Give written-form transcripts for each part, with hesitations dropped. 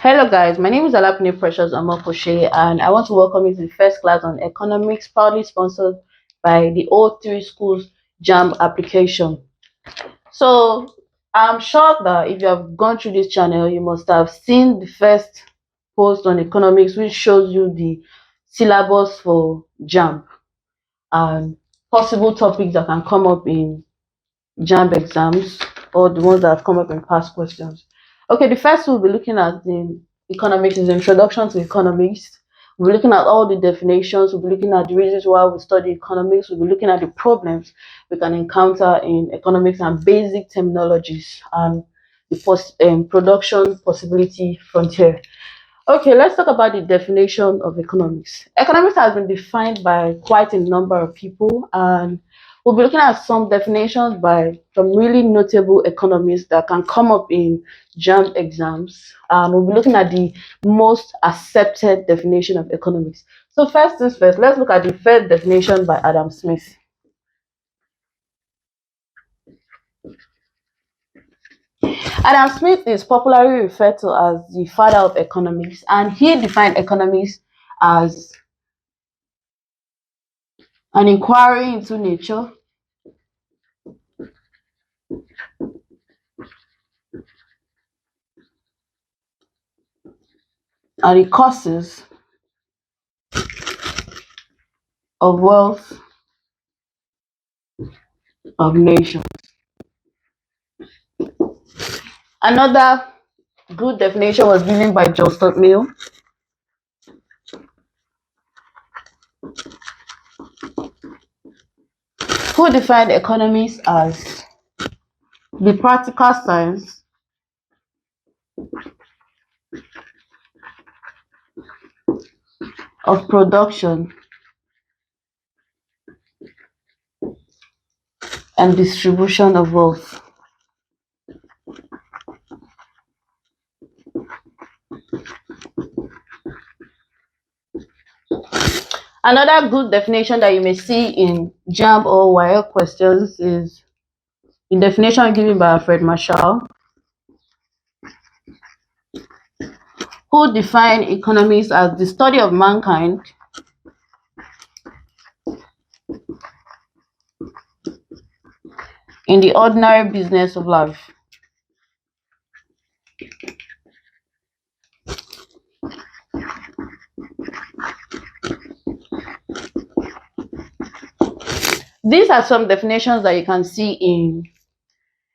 Hello guys, my name is Alapne Precious Amoposhe and I want to welcome you to the first class on economics, proudly sponsored by the O3 Schools JAMB application. So I'm sure that if you have gone through this channel, you must have seen the first post on economics, which shows you the syllabus for JAMB and possible topics that can come up in JAMB exams or the ones that have come up in past questions. Okay, the first we'll be looking at the economics is introduction to economics. We'll be looking at all the definitions. We'll be looking at the reasons why we study economics. We'll be looking at the problems we can encounter in economics and basic terminologies and the production possibility frontier. Okay, let's talk about the definition of economics. Economics has been defined by quite a number of people, and we'll be looking at some definitions by some really notable economists that can come up in JAMB exams. We'll be looking at the most accepted definition of economics. So first things first, let's look at the first definition by Adam Smith. Adam Smith is popularly referred to as the father of economics, and he defined economics as an inquiry into nature, and the causes of wealth of nations. Another good definition was given by John Stuart Mill. Who defined economics as the practical science of production and distribution of wealth. Another good definition that you may see in JAMB or WAEC questions is the definition given by Alfred Marshall, who defined economics as the study of mankind in the ordinary business of life. These are some definitions that you can see in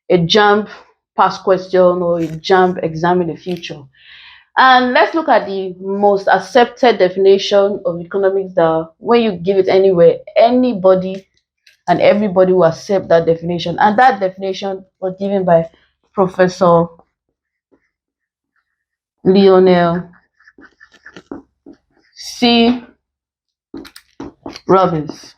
a JAMB past question or a JAMB exam in the future. And let's look at the most accepted definition of economics that when you give it anywhere, anybody and everybody will accept that definition. And that definition was given by Professor Lionel C. Robbins.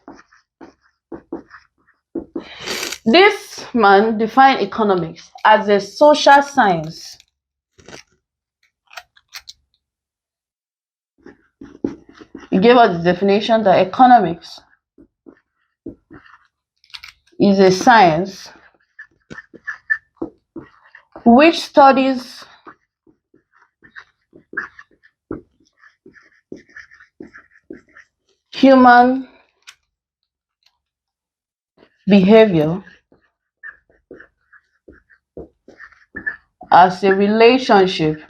This man defined economics as a social science he gave us the definition that economics is a science which studies human behavior as a relationship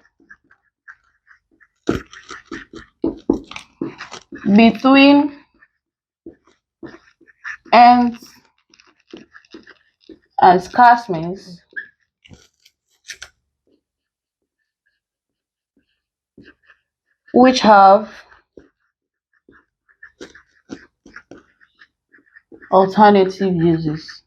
between ends and scarce means which have alternative uses.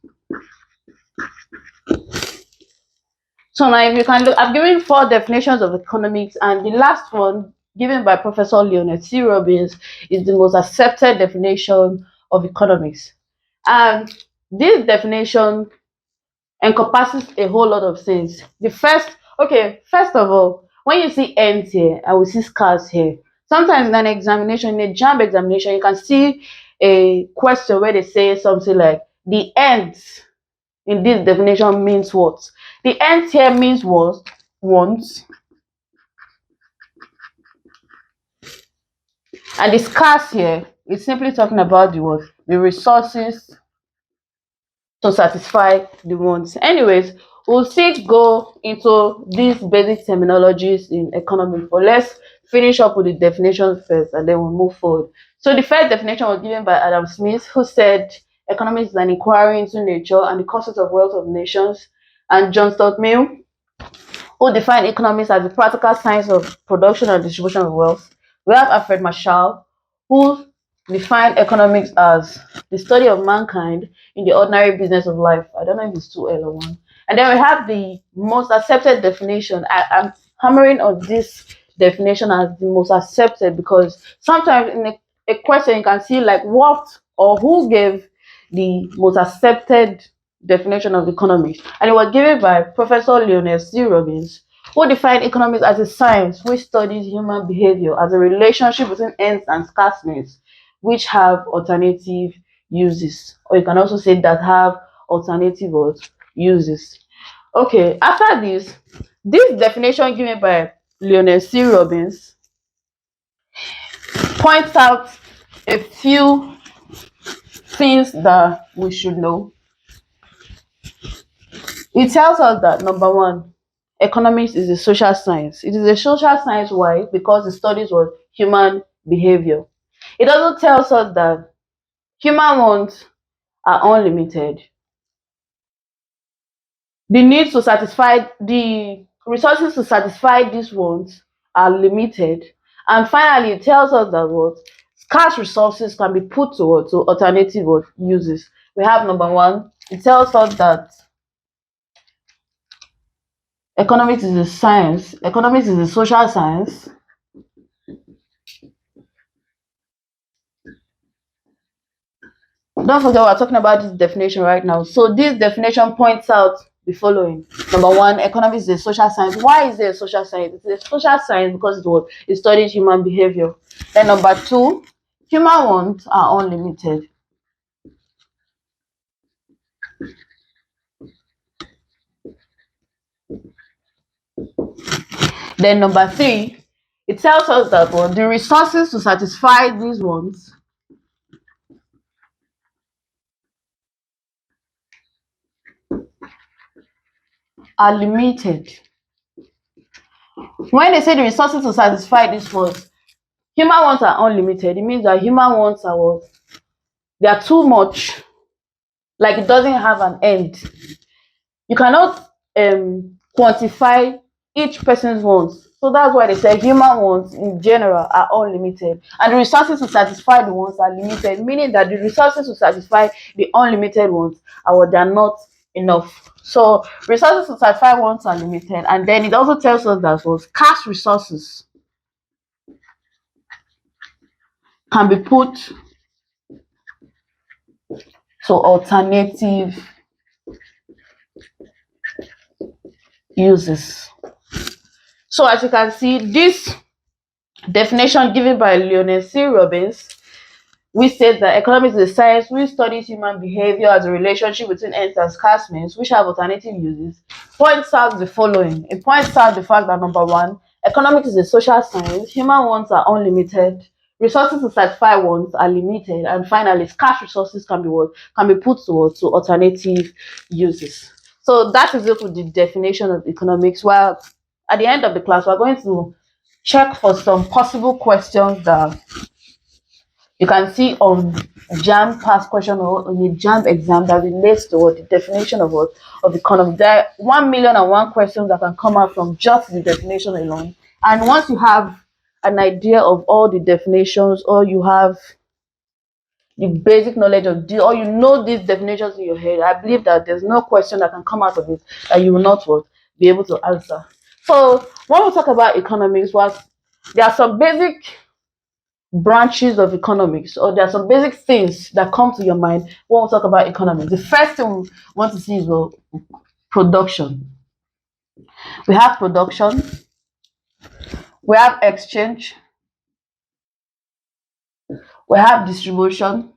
So now if you can look, I've given 4 definitions of economics, and the last one given by Professor Lionel C. Robbins is the most accepted definition of economics. And this definition encompasses a whole lot of things. First of all, when you see ends here and we see scars here, sometimes in an examination, in a JAMB examination, you can see a question where they say something like the ends in this definition means what? The ends here means what? Wants, And the scarce here is simply talking about the what? The resources to satisfy the wants. Anyways, we'll still go into these basic terminologies in economics, but let's finish up with the definition first and then we'll move forward. So the first definition was given by Adam Smith, who said economics is an inquiry into nature and the causes of wealth of nations, and John Stuart Mill, who defined economics as the practical science of production and distribution of wealth. We have Alfred Marshall, who defined economics as the study of mankind in the ordinary business of life. I don't know if it's two L or one. And then we have the most accepted definition. I'm hammering on this definition as the most accepted because sometimes in a question you can see like what or who gave the most accepted definition of economics, and it was given by Professor Lionel C. Robbins, who defined economics as a science which studies human behavior as a relationship between ends and scarceness, which have alternative uses, or you can also say that have alternative uses. Okay, after this definition given by Lionel C. Robbins points out a few things that we should know. It tells us that number one, economics is a social science. It is a social science. Why? Because it studies what? Human behavior. It also tells us that human wants are unlimited. The needs to satisfy the resources to satisfy these wants are limited. And finally, it tells us that what? Scarce resources can be put to what? To alternative what? Uses. We have number one, it tells us that economics is a science. Economics is a social science. Don't forget we're talking about this definition right now. So this definition points out the following. Number one, economics is a social science. Why is it a social science? It's a social science because it studies human behavior. Then number two, human wants are unlimited. Then number three, it tells us that the resources to satisfy these wants are limited. When they say the resources to satisfy these wants, human wants are unlimited. It means that human wants are what? They are too much. Like it doesn't have an end. You cannot quantify each person's wants. So that's why they say human wants in general are unlimited. And the resources to satisfy the wants are limited, meaning that the resources to satisfy the unlimited wants are what they are not enough. So resources to satisfy wants are limited. And then it also tells us that scarce resources can be put to alternative uses. So as you can see, this definition given by Lionel C. Robbins, which says that economics is a science which studies human behavior as a relationship between ends and scarce means which have alternative uses, points out the following. It points out the fact that number one, economics is a social science, human wants are unlimited, resources to satisfy wants are limited, and finally, scarce resources can be put to alternative uses. So that is it with the definition of economics. While at the end of the class, we're going to check for some possible questions that you can see on JAMB past question or on a JAMB exam that relates to the definition of economy. There are 1,000,001 questions that can come out from just the definition alone. And once you have an idea of all the definitions, or you have the basic knowledge of or you know these definitions in your head, I believe that there's no question that can come out of it that you will not be able to answer. So when we talk about economics, there are some basic branches of economics, or there are some basic things that come to your mind when we talk about economics. The first thing we want to see is production. We have production, we have exchange, we have distribution,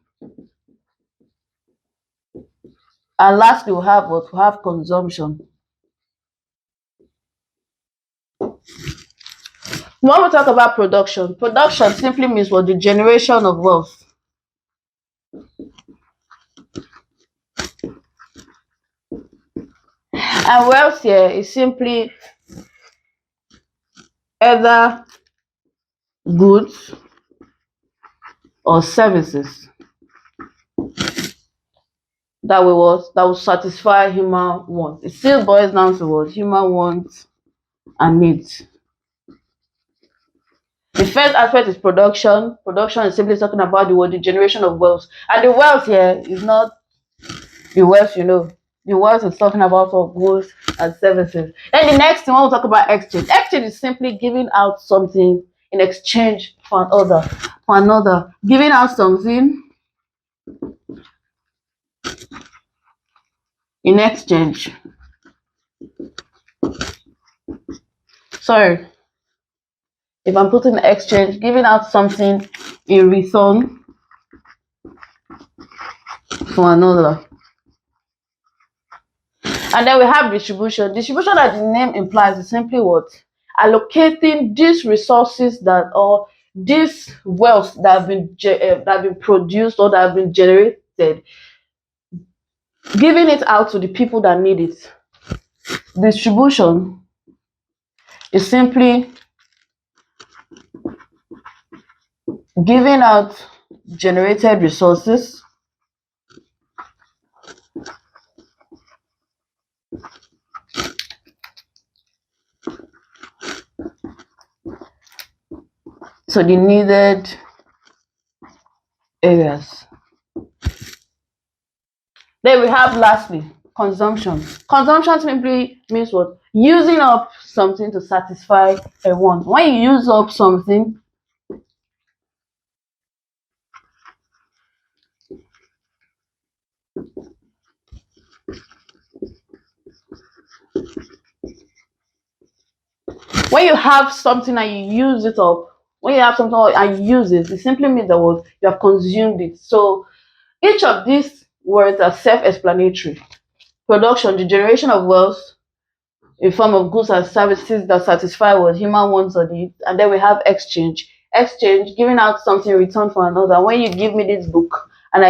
and lastly we have we have consumption. When we talk about production, production simply means what? The generation of wealth. And wealth here is simply either goods or services that will satisfy human wants. It still boils down to what? Human wants and needs. The first aspect is production. Production is simply talking about the generation of wealth. And the wealth here is not the wealth, The wealth is talking about of goods and services. Then the next thing, when we talk about exchange. Exchange is simply giving out something in exchange for another. Giving out something in exchange. Sorry. If I'm putting exchange, giving out something in return for another. And then we have distribution. Distribution, as the name implies, is simply what? Allocating these resources or this wealth that have been produced or that have been generated, giving it out to the people that need it. Distribution is simply giving out generated resources to the needed areas. Then we have lastly consumption. Consumption simply means what? Using up something to satisfy a want. When you use up something, when you have something and you use it up, when you have something and you use it simply means that what? You have consumed it. So each of these words are self-explanatory. Production, the generation of wealth in form of goods and services that satisfy what human wants or needs. And then we have exchange. Exchange, giving out something in return for another. When you give me this book and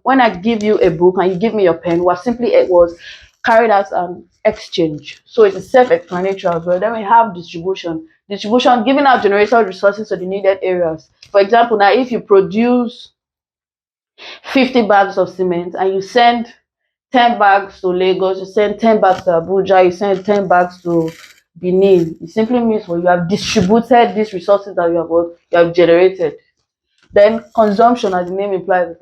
when I give you a book and you give me your pen, it was carried out an exchange. So it is self-explanatory as well. Then we have distribution. Distribution, giving out generated resources to the needed areas. For example, now if you produce 50 bags of cement and you send 10 bags to Lagos, you send 10 bags to Abuja, you send 10 bags to Benin. It simply means you have distributed these resources that you have generated. Then consumption, as the name implies,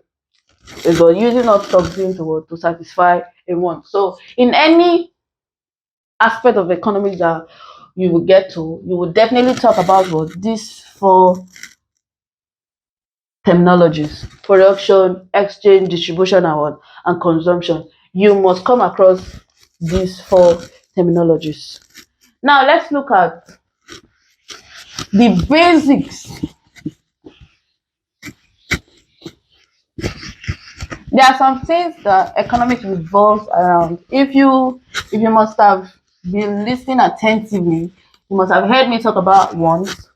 is using up something to satisfy a want. So in any aspect of economics that you will get to, you will definitely talk about these four terminologies: production, exchange, distribution, and consumption. You must come across these four terminologies. Now let's look at the basics. There are some things that economics revolves around. If you must have been listening attentively, you must have heard me talk about wants.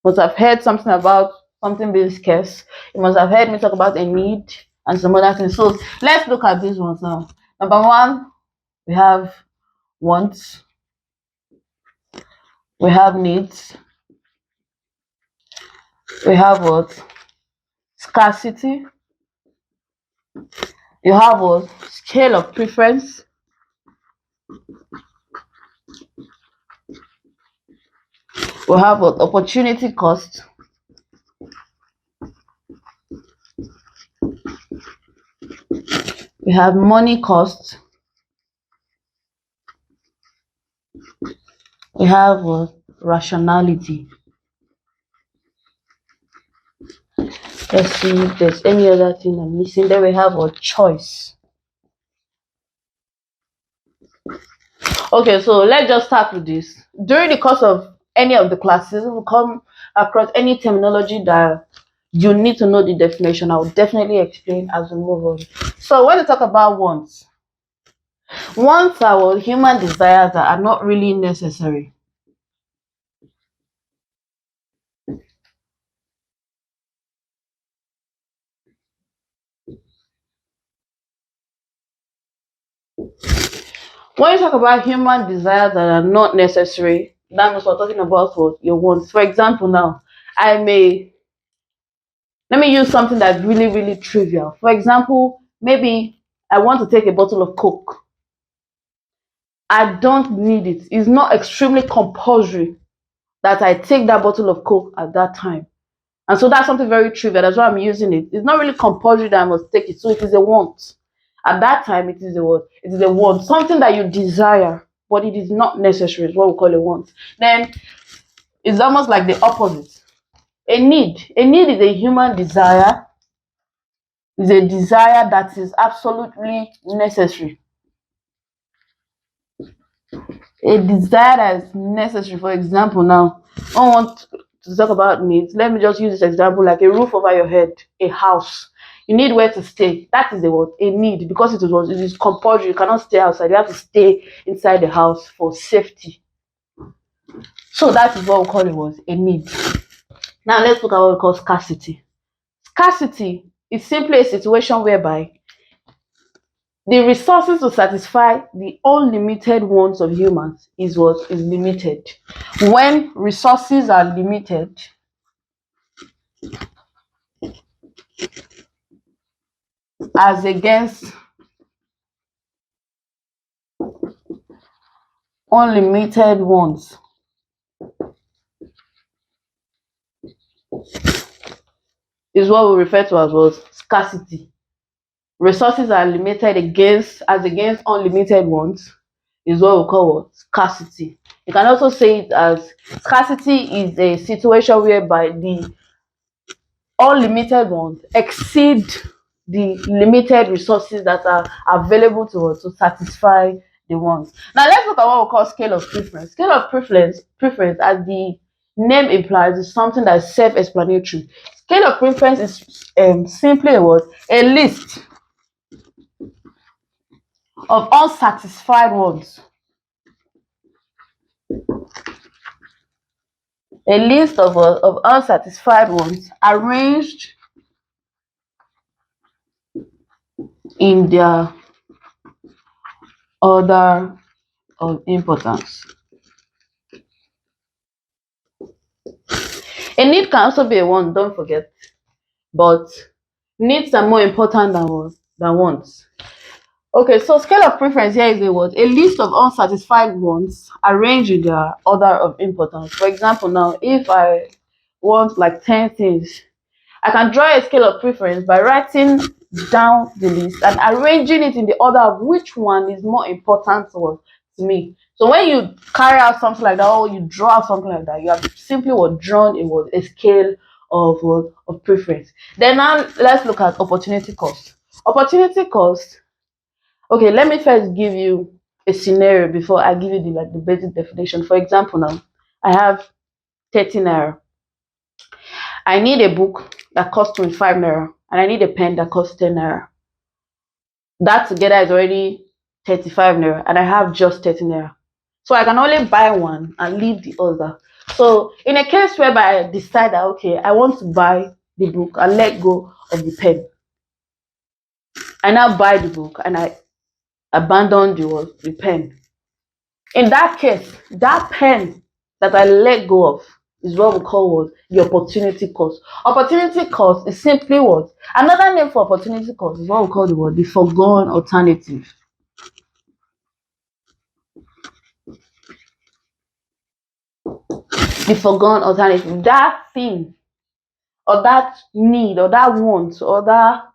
Must have heard something about something being scarce. You must have heard me talk about a need and some other things. So let's look at these ones now. Number one, we have wants, we have needs, we have what? Scarcity, you have what? Scale of preference, we have what? Opportunity cost, we have money cost, we have what? Rationality. Let's see if there's any other thing I'm missing. Then we have what? Choice. Okay, so let's just start with this. During the course of any of the classes, we'll come across any terminology that you need to know the definition. I will definitely explain as we move on. So when we talk about wants are human desires that are not really necessary. When you talk about human desires that are not necessary, that means we're talking about what your wants. For example, now let me use something that's really, really trivial. For example, maybe I want to take a bottle of Coke. I don't need it. It's not extremely compulsory that I take that bottle of Coke at that time. And so that's something very trivial. That's why I'm using it. It's not really compulsory that I must take it. So it is a want. At that time, it is a what? It is a want. Something that you desire, but it is not necessary. Is what we call a want. Then it's almost like the opposite. A need. A need is a human desire. Is a desire that is absolutely necessary. A desire that is necessary. For example, now I want to talk about needs. Let me just use this example, like a roof over your head, a house. You need where to stay. That is a need, because it is compulsory. You cannot stay outside. You have to stay inside the house for safety. So that is what we call a need. Now let's look at what we call scarcity. Scarcity is simply a situation whereby the resources to satisfy the unlimited wants of humans is what is limited. When resources are limited, as against unlimited wants, is what we refer to as what scarcity. Resources are limited against unlimited wants is what we call what scarcity. You can also say it as scarcity is a situation whereby the unlimited wants exceed the limited resources that are available to us to satisfy the wants. Now let's look at what we call scale of preference. Scale of preference, as the name implies, is something that is self-explanatory. Scale of preference is simply a list of unsatisfied wants. A list of unsatisfied wants arranged in their order of importance. A need can also be a want, don't forget, but needs are more important than wants. Okay, so scale of preference here is a list of unsatisfied wants arranged in their order of importance. For example, now if I want like 10 things, I can draw a scale of preference by writing down the list and arranging it in the order of which one is more important to me. So when you carry out something like that, or you draw out something like that, you have simply drawn a scale of preference. Then now let's look at opportunity cost. Opportunity cost. Okay, let me first give you a scenario before I give you the basic definition. For example, now I have 30 naira. I need a book that costs 25 naira, and I need a pen that costs 10 naira. That together is already 35 naira, and I have just 30 naira. So I can only buy one and leave the other. So in a case whereby I decide that, okay, I want to buy the book and let go of the pen, I now buy the book and I abandon the pen. In that case, that pen that I let go of is what we call the opportunity cost. Opportunity cost is simply another name for opportunity cost is what we call the foregone alternative. The foregone alternative, that thing or that need or that want or that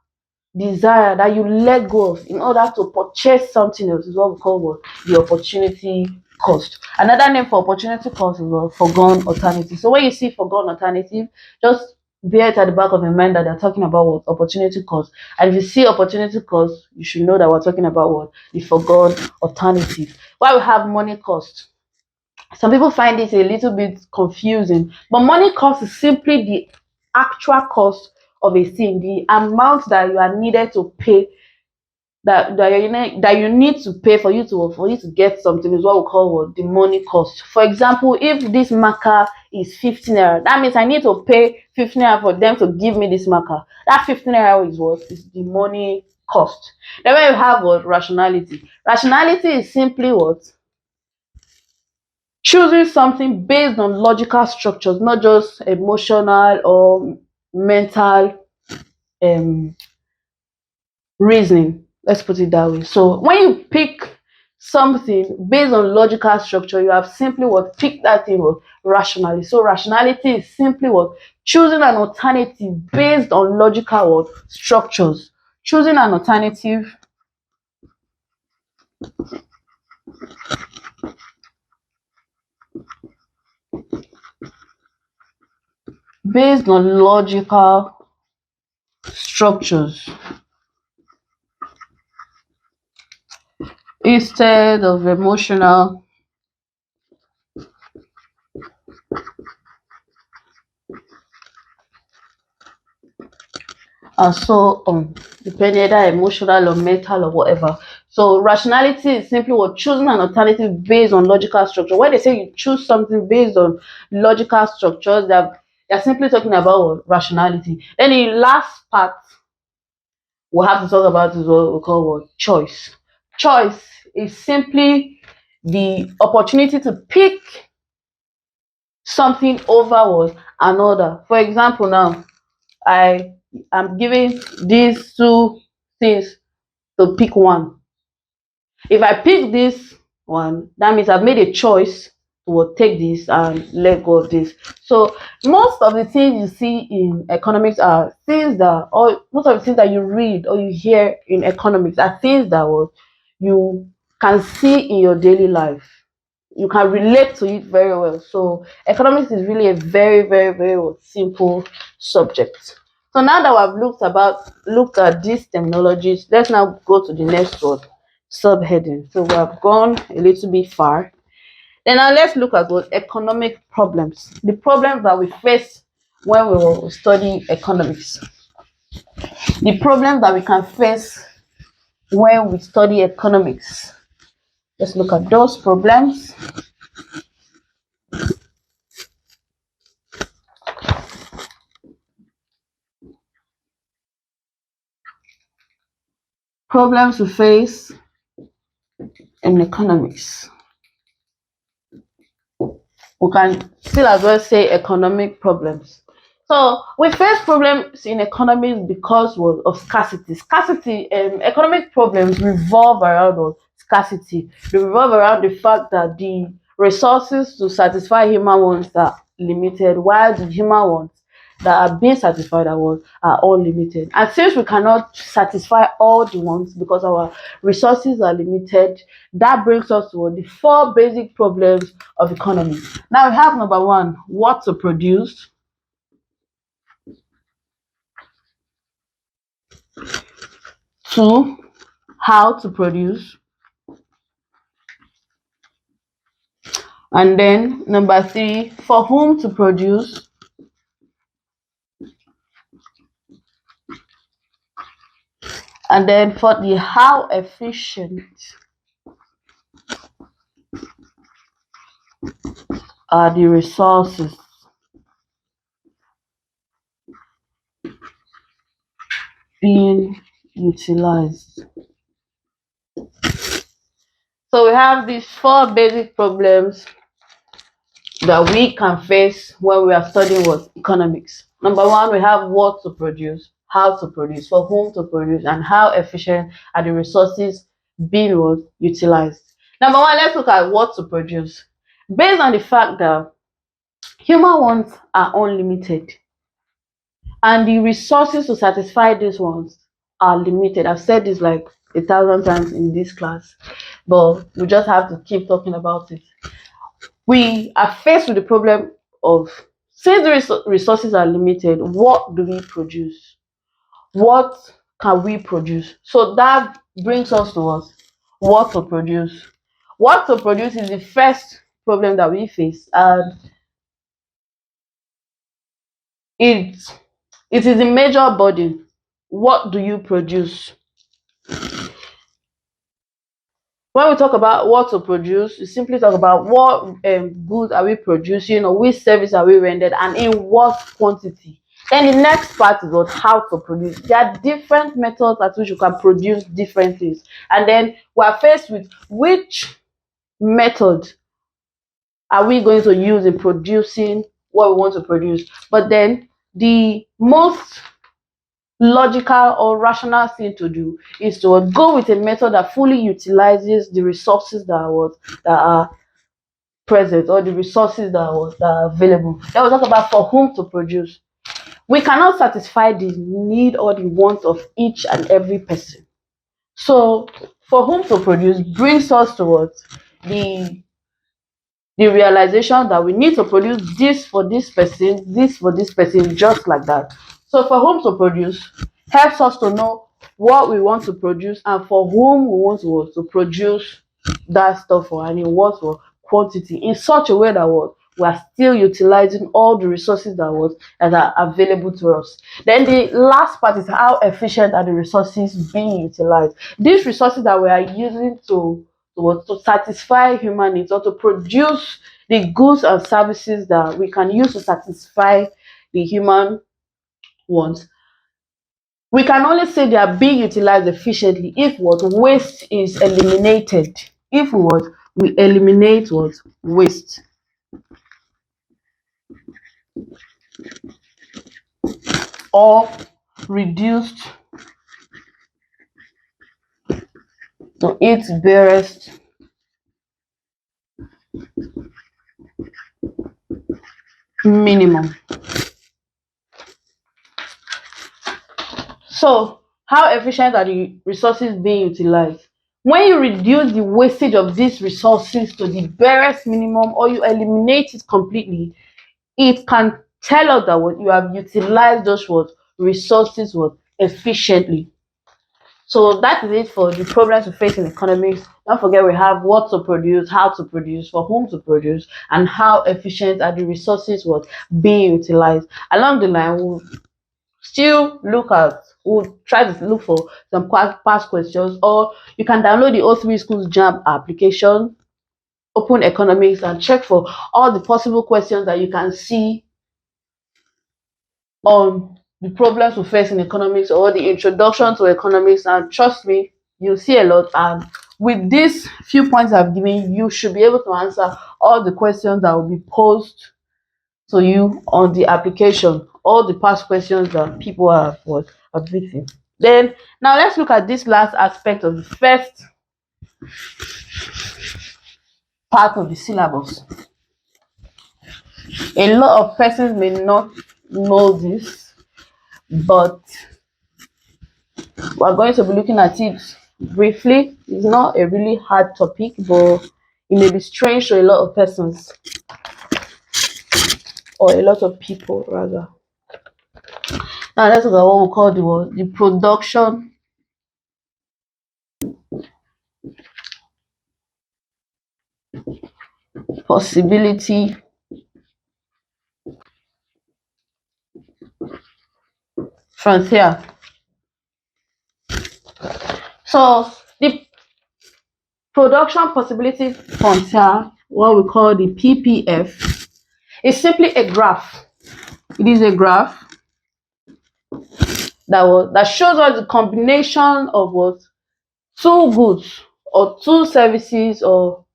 desire that you let go of in order to purchase something else is what we call the opportunity cost. Another name for opportunity cost is foregone alternative. So when you see foregone alternative, just bear it at the back of your mind that they're talking about opportunity cost. And if you see opportunity cost, you should know that we're talking about the foregone alternative. Why we have money cost. Some people find it a little bit confusing, but money cost is simply the actual cost of a thing, the amount that you are needed to pay, that you need to pay for you to get something is what we call the money cost. For example, if this marker is 15 naira, that means I need to pay 15 naira for them to give me this marker. That 15 naira is the money cost. Then when you have what? Rationality. Rationality is simply what? Choosing something based on logical structures, not just emotional or mental reasoning. Let's put it that way. So when you pick something based on logical structure, you have simply what? Pick that thing what? Rationally. So rationality is simply what? Choosing an alternative based on logical what? Structures. Choosing an alternative based on logical structures instead of emotional and so on, depending either emotional or mental or whatever. So rationality is simply what? Choosing an alternative based on logical structure. When they say you choose something based on logical structures, they're simply talking about what? Rationality. Then the last part we'll have to talk about is what we call what? Choice. Choice is simply the opportunity to pick something over what? Another. For example, now I am giving these two things to pick one. If I pick this one, that means I've made a choice to take this and let go of this. So most of the things you see in economics are things that, or most of the things that you read or you hear in economics are things that you can see in your daily life. You can relate to it very well. So economics is really a very, very, very simple subject. So now that we've looked at these terminologies, let's now go to the next one, subheading. So we have gone a little bit far. Then now let's look at what economic problems, the problems that we face when we study economics, the problems that we can face when we study economics. Let's look at those problems. Problems we face in economics. We can still as well say economic problems. So we face problems in economics because of scarcity. Economic problems revolve around scarcity. They revolve around the fact that the resources to satisfy human wants are limited, while the human wants that are being satisfied are all limited. And since we cannot satisfy all the wants because our resources are limited, that brings us to the four basic problems of economy. Now we have number one, what to produce. Two, how to produce. And then number three, for whom to produce. And then for the how efficient are the resources being utilized. So we have these four basic problems that we can face when we are studying what economics. Number one, we have what to produce, how to produce, for whom to produce, and how efficient are the resources being utilized. Number one, let's look at what to produce. Based on the fact that human wants are unlimited and the resources to satisfy these ones are limited. I've said this like 1,000 times in this class, but we just have to keep talking about it. We are faced with the problem of, since the resources are limited, what do we produce? What can we produce? So that brings us to what to produce. What to produce is the first problem that we face, and it is a major burden. What do you produce? When we talk about what to produce, we simply talk about what goods are we producing, or which service are we rendered, and in what quantity. Then the next part is what how to produce. There are different methods at which you can produce different things, and then we are faced with which method are we going to use in producing what we want to produce. But then the most logical or rational thing to do is to go with a method that fully utilizes the resources that are present, or the resources that are available. Then we'll talk about for whom to produce. We cannot satisfy the need or the want of each and every person. So for whom to produce brings us towards the realization that we need to produce this for this for this person, just like that. So for whom to produce helps us to know what we want to produce and for whom we want to produce that stuff for, and in what for quantity, in such a way that we are still utilizing all the resources that are available to us. Then the last part is how efficient are the resources being utilized. These resources that we are using to satisfy human needs, or to produce the goods and services that we can use to satisfy the human wants. We can only say they are being utilized efficiently if what waste is eliminated. If we eliminate what waste, or reduced to its barest minimum. So how efficient are the resources being utilized? When you reduce the wastage of these resources to the barest minimum, or you eliminate it completely, it can tell us that what you have utilized those resources efficiently. So that is it for the problems we face in economics. Don't forget, we have what to produce, how to produce, for whom to produce, and how efficient are the resources being utilized. Along the line, we'll try to look for some past questions, or you can download the O3 Schools JAMB application, open economics, and check for all the possible questions that you can see on the problems we face in economics, or the introduction to economics. And trust me, you'll see a lot. And with these few points I've given, you should be able to answer all the questions that will be posed to you on the application, all the past questions that people have written. Then now let's look at this last aspect of the first part of the syllabus. A lot of persons may not know this, but we're going to be looking at it briefly. It's not a really hard topic, but it may be strange to a lot of persons, or a lot of people rather. Now let's look at what we call the production possibility frontier. So the production possibility frontier, what we call the PPF, is simply a graph. It is a graph that shows us the combination of two goods or two services, or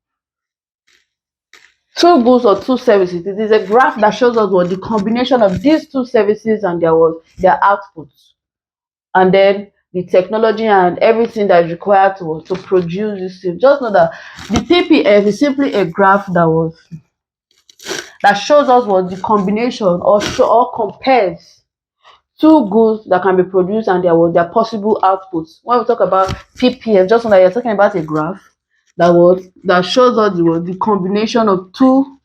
two goods or two services. It is a graph that shows us the combination of these two services and their outputs, and then the technology and everything that is required to produce this thing. Just know that the PPF is simply a graph that shows us the combination, or compares two goods that can be produced and their possible outputs. When we talk about PPF, just know that you're talking about a graph that shows us the combination of two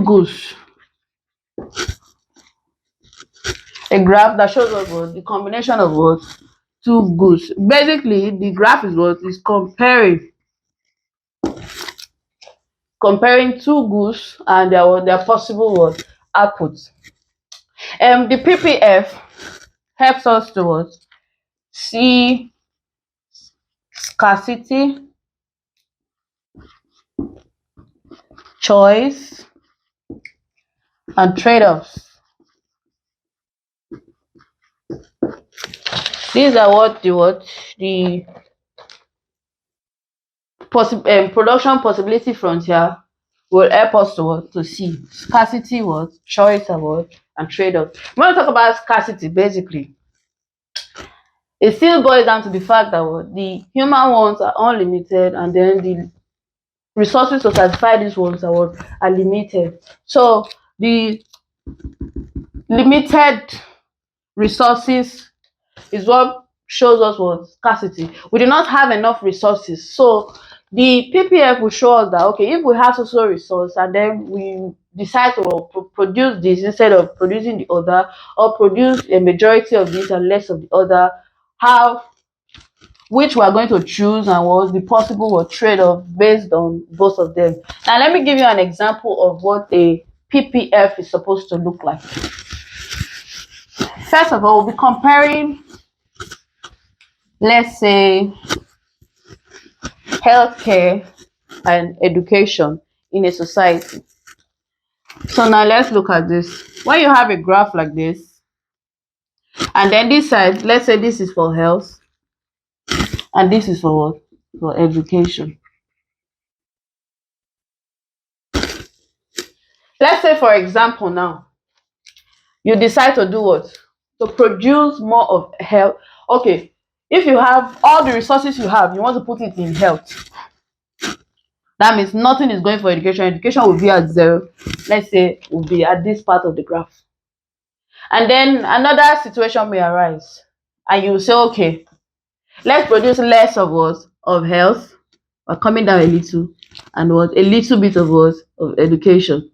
goods. A graph that shows us the combination of two goods. Basically, the graph is comparing two goods and their possible outputs. The PPF helps us to see scarcity, choice, and trade-offs. These are what the production possibility frontier will help us to see scarcity, what choice, and trade-off. When we talk about scarcity, basically it still boils down to the fact that the human wants are unlimited, and then the resources to satisfy these wants are limited. So the limited resources is what shows us what scarcity. We do not have enough resources, so the PPF will show us that okay, if we have so resource and then we decide to produce this instead of producing the other, or produce a majority of this and less of the other, how which we are going to choose and what the possible trade-off based on both of them. Now let me give you an example of what a PPF is supposed to look like. First of all, we'll be comparing, let's say, healthcare and education in a society. So now let's look at this. When you have a graph like this, and then this side, let's say this is for health, and this is for what? For education. Let's say, for example, now you decide to do what? To produce more of health. Okay, if you have all the resources you have, you want to put it in health. That means nothing is going for education. Education will be at 0. Let's say will be at this part of the graph. And then another situation may arise, and you say, okay, let's produce less of what? Of health, or coming down a little, and what? A little bit of what? Of education.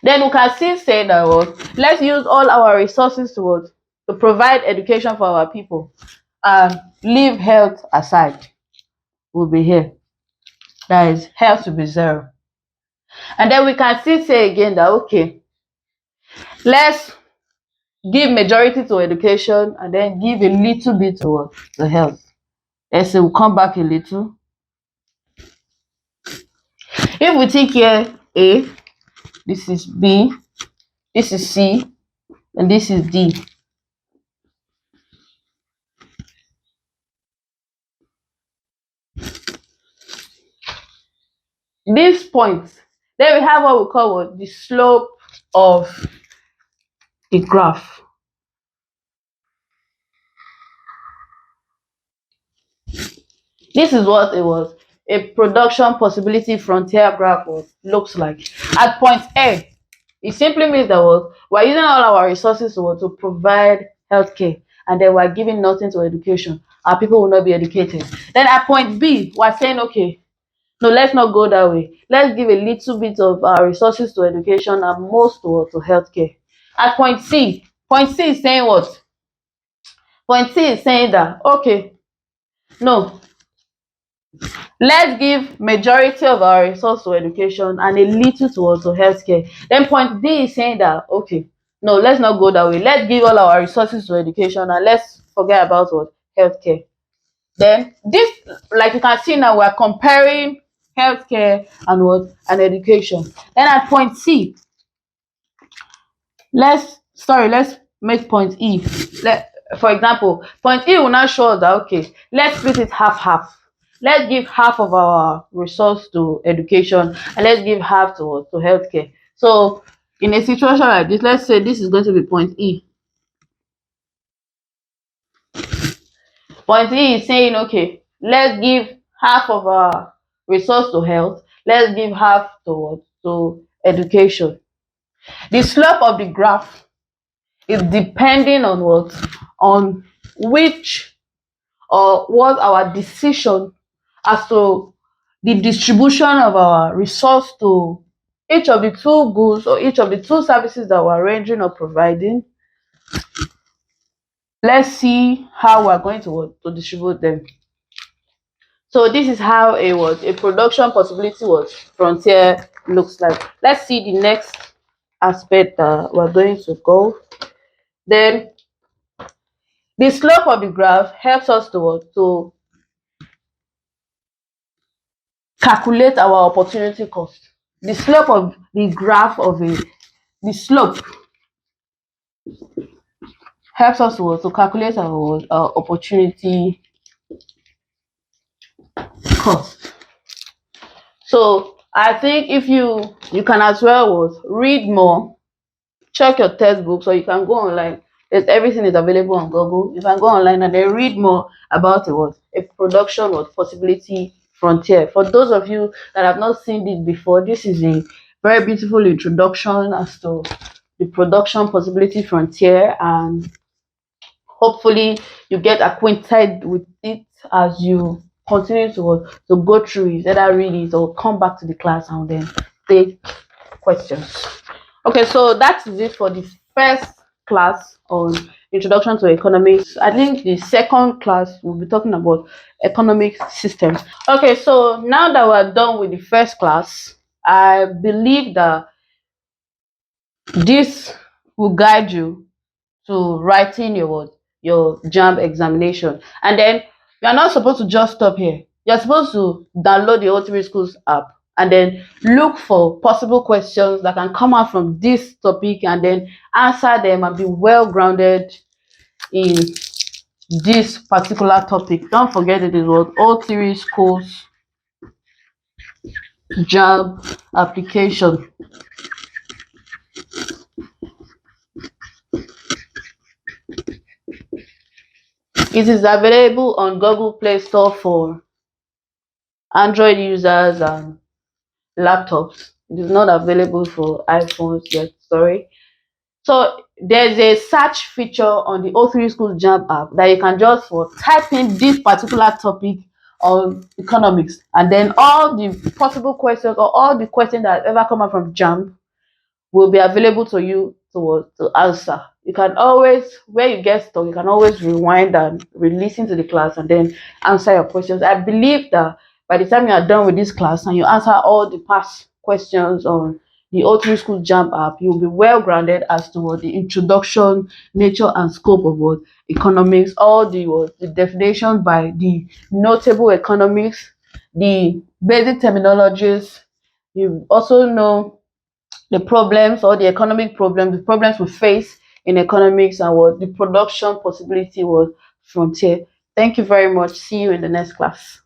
Then we can still say that what? Let's use all our resources to what? To provide education for our people, and leave health aside. Will be here. That is, health will be 0. And then we can still say again that okay, let's give majority to education and then give a little bit to what? To health. Let's say we'll come back a little. If we think here A, this is B, this is C, and this is D. These points, then we have what we call what? The slope of the graph. This is what it was. A production possibility frontier graph looks like. At point A, it simply means that we're using all our resources to provide healthcare, and then we're giving nothing to education. Our people will not be educated. Then at point B, we're saying, okay, no, let's not go that way. Let's give a little bit of our resources to education and most to healthcare. At point C is saying what? Point C is saying that, okay, no, let's give majority of our resource to education and a little to healthcare. Then point D is saying that, okay, no, let's not go that way. Let's give all our resources to education and let's forget about what? Healthcare. Then this, like you can see now, we're comparing healthcare and what? And education. Then at point C, let's make point E. For example, point E will now show us that okay, let's split it half. Let's give half of our resource to education and let's give half to healthcare. So in a situation like this, let's say this is going to be point E. Point E is saying, okay, let's give half of our resource to health, let's give half to education. The slope of the graph is depending on what? On which or what our decision as to the distribution of our resource to each of the two goods or each of the two services that we're rendering or providing. Let's see how we're going to distribute them. So this is how a production possibility frontier looks like. Let's see the next aspect that we're going to go. Then the slope of the graph helps us to calculate our opportunity cost. The slope of the graph of the slope helps us to calculate our opportunity cost. So I think if you can as well read more, check your textbooks, or you can go online. Everything is available on Google. You can go online and then read more about a production possibility frontier. For those of you that have not seen it before, this is a very beautiful introduction as to the production possibility frontier, and hopefully you get acquainted with it as you continue to go through it, either read it or come back to the class and then take questions. Okay, so that is it for the first class on introduction to economics. I think the second class we'll be talking about economic systems. Okay, so now that we're done with the first class, I believe that this will guide you to writing your JAMB examination. And then you're not supposed to just stop here. You're supposed to download the O3 Schools app and then look for possible questions that can come out from this topic and then answer them and be well grounded in this particular topic. Don't forget it is what O3 Schools JAMB application. It is available on Google Play Store for Android users and laptops. It is not available for iPhones yet, sorry. So there's a search feature on the O3 Schools JAMB app that you can just type in this particular topic on economics, and then all the possible questions or all the questions that ever come out from JAMB will be available to you to answer. You can always, where you get stuck, you can always rewind and re-listen to the class and then answer your questions. I believe that by the time you are done with this class and you answer all the past questions on the O3 Schools JAMB app, you'll be well grounded as to the introduction, nature and scope of economics, all the definition by the notable economics, the basic terminologies. You also know the problems or the economic problems, the problems we face in economics, and what the production possibility was frontier. Thank you very much. See you in the next class.